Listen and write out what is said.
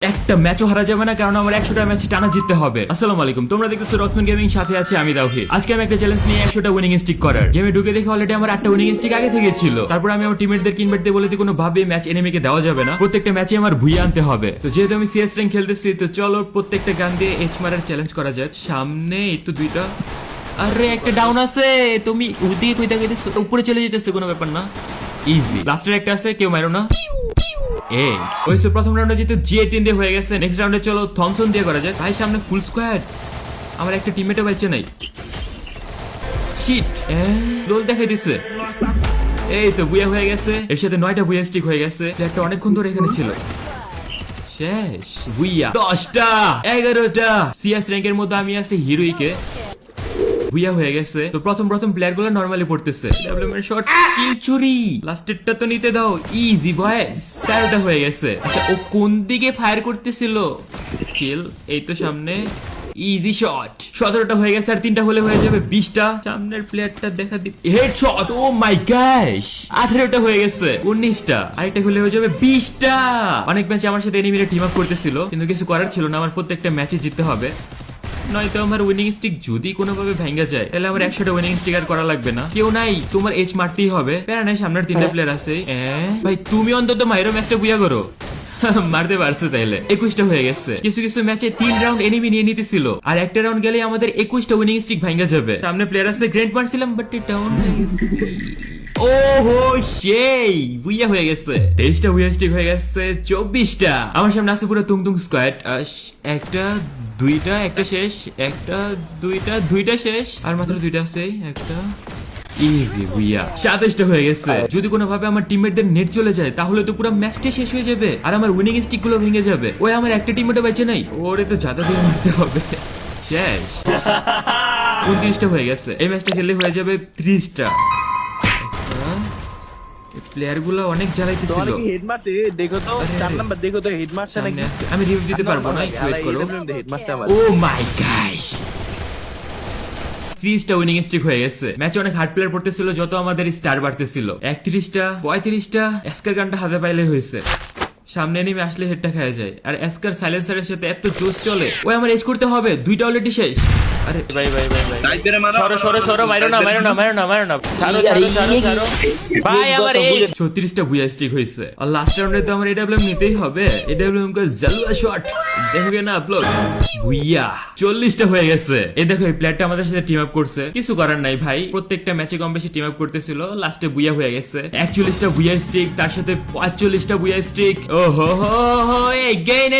একটা ম্যাচও হারা যাবে না, কারণ আমার 100টা ম্যাচ টানা জিততে হবে। আসসালামু আলাইকুম, তোমরা দেখতেছো রক্সম্যান গেমিং, সাথে আছে আমি তাওহিদ। আজকে আমি একটা চ্যালেঞ্জ নিয়ে 100টা উইনিং স্ট্রিক করার। গেমে ঢুকে দেখে অলরেডি আমার 8টা উইনিং স্ট্রিক আগে থেকে ছিল। তারপর আমি আমার টিমমেটদেরকে ইনভাইট দিয়ে বলে দিই কোনো ভাবে ম্যাচ এনিমিকে দেওয়া যাবে না, প্রত্যেকটা ম্যাচে আমার ভুইয়া আনতে হবে। তো যেহেতু আমি সিএস র্যাঙ্ক খেলতেছি, তো চলো প্রত্যেকটা গান দিয়ে এইচ মারার চ্যালেঞ্জ করা যাক। সামনে এই তো দুইটা, আরে একটা ডাউন আছে, তুমি ওদিকে কইতা কইতেছো, উপরে চলে যেতেছে, কোনো ব্যাপার না, ইজি। লাস্টের একটা আছে, কেউ মারো না। প্রথম রাউন্ডে যেহেতু G18 দিয়ে হয়ে গেছে, নেক্সট রাউন্ডে চলো থমসন দিয়ে করা যায়। ভাই সামনে ফুল স্কোয়াড, আমার একটা টিমমেটও বাঁচে নাই। শিট, রোল দেখাই দিছে। এই তো বুয়া হয়ে গেছে, এর সাথে 9টা বুয়া স্টিক হয়ে গেছে। একটা অনেকক্ষণ ধরে এখানে ছিল। শেষ বুইয়া 10টা 11টা। সিএস র্যাঙ্কের মধ্যে আমি আছি হিরোইকে, বুইয়া হয়ে গেছে। তো প্রথম প্লেয়ার গুলো নরমালি পড়তেছে। ডেভেলপমেন্ট শট, কিল চুরি, লাস্টেরটা তো নিতে দাও, ইজি বয়েস। 13টা হয়ে গেছে। আচ্ছা ও কোন দিকে ফায়ার করতেছিল? চিল, এই তো সামনে, ইজি শট। 17টা হয়ে গেছে, আর 3টা হলে হয়ে যাবে 20টা। সামনের প্লেয়ারটা দেখা দি, হেডশট, ও মাই গশ। 18টা হয়ে গেছে, 19টা, আরেকটা হলে হয়ে যাবে 20টা। অনেক ম্যাচে আমার সাথে এনিমিরা টিম আপ করতেছিল, কিন্তু কিছু করার ছিল না, আমার প্রত্যেকটা ম্যাচে জিততে হবে। নয়তো আমার উইনিং স্ট্রিক যদি কোনোভাবে ভেঙে যায়, তাহলে আমার 100টা উইনিং স্ট্রিক আর করা লাগবে না। কেউ নাই, তোমার এজ মারতেই হবে। প্যারা নাই, সামনের 3টা প্লেয়ার আছে। ভাই তুমি অন্তত মাইরো ম্যাচটা বুইয়া করো। মারতে পারছে তাইলে। 21টা হয়ে গেছে। কিছু কিছু ম্যাচে 3 রাউন্ড এনিমি নিয়ে নিতেছিল, আর একটা রাউন্ড গেলে আমাদের 21টা উইনিং স্ট্রিক ভেঙে যাবে। সামনে প্লেয়ার আছে, গ্রেন্ড মারছিলাম বাট ডাউন হয়ে গেছে। ওহো সেই বুইয়া হয়ে গেছে। 23টা বুইয়া স্ট্রিক হয়ে গেছে। 24টা। আমার সামনে আছে পুরো তুং স্কোয়াড। একটা দুইটা, একটা শেষ, একটা দুইটা শেষ, আর মাত্র 2টা আছে। একটা ইজি বুইয়া। 27টা হয়ে গেছে। যদি কোনোভাবে আমার টিমমেটদের নেট চলে যায়, তাহলে তো পুরো ম্যাচটা শেষ হয়ে যাবে, আর আমার উইনিং স্ট্রিক গুলো ভেঙে যাবে। ওই আমার একটা টিমমেটও বেঁচে নাই, ওরে তো জাদা দিয়ে মারতে হবে। শেষ। 29টা হয়ে গেছে। এই ম্যাচটা খেললে হয়ে যাবে 30টা। প্লেয়ার গুলো অনেক জ্বালাইতেছিল। আমি রিভিউ দিতে পারবো না, ওয়েট করো। ও মাই গশ, 30টা উইনিং স্ট্রিক হয়ে গেছে। ম্যাচে অনেক হার্ড প্লেয়ার পড়তেছিল, যত আমাদের স্টার বাড়তেছিল। 31টা 35টা। এসকার গানটা হাতে পাইলে হয়েছে। সামনে এনিমি আসলে হেডটা খাওয়া যায়, আর এসকার সাইলেন্সারের সাথে এত জোস চলে। ওই আমার এজ করতে হবে, 2টা অলরেডি শেষ। আরে ভাই সরো, মারো না। ভাই আমার এজ 36টা বুয়া স্ট্রিক হয়েছে, আর লাস্ট রাউন্ডে তো আমার এডব্লিউএম নিতেই হবে। এডব্লিউএম কা জালুয়া শট, দেখোগে না আপলোড। বুইয়া 40টা হয়ে গেছে। এই দেখো, এই প্লেয়ারটা আমাদের সাথে টিম আপ করছে। কিছু করার নাই ভাই, প্রত্যেকটা ম্যাচে কম বেশি টিম আপ করতেছিল। লাস্টে বুইয়া হয়ে গেছে। 41টা বুইয়া স্ট্রিক, তার সাথে 45টা বুইয়া স্ট্রিক। ওহো হো, এই গেইন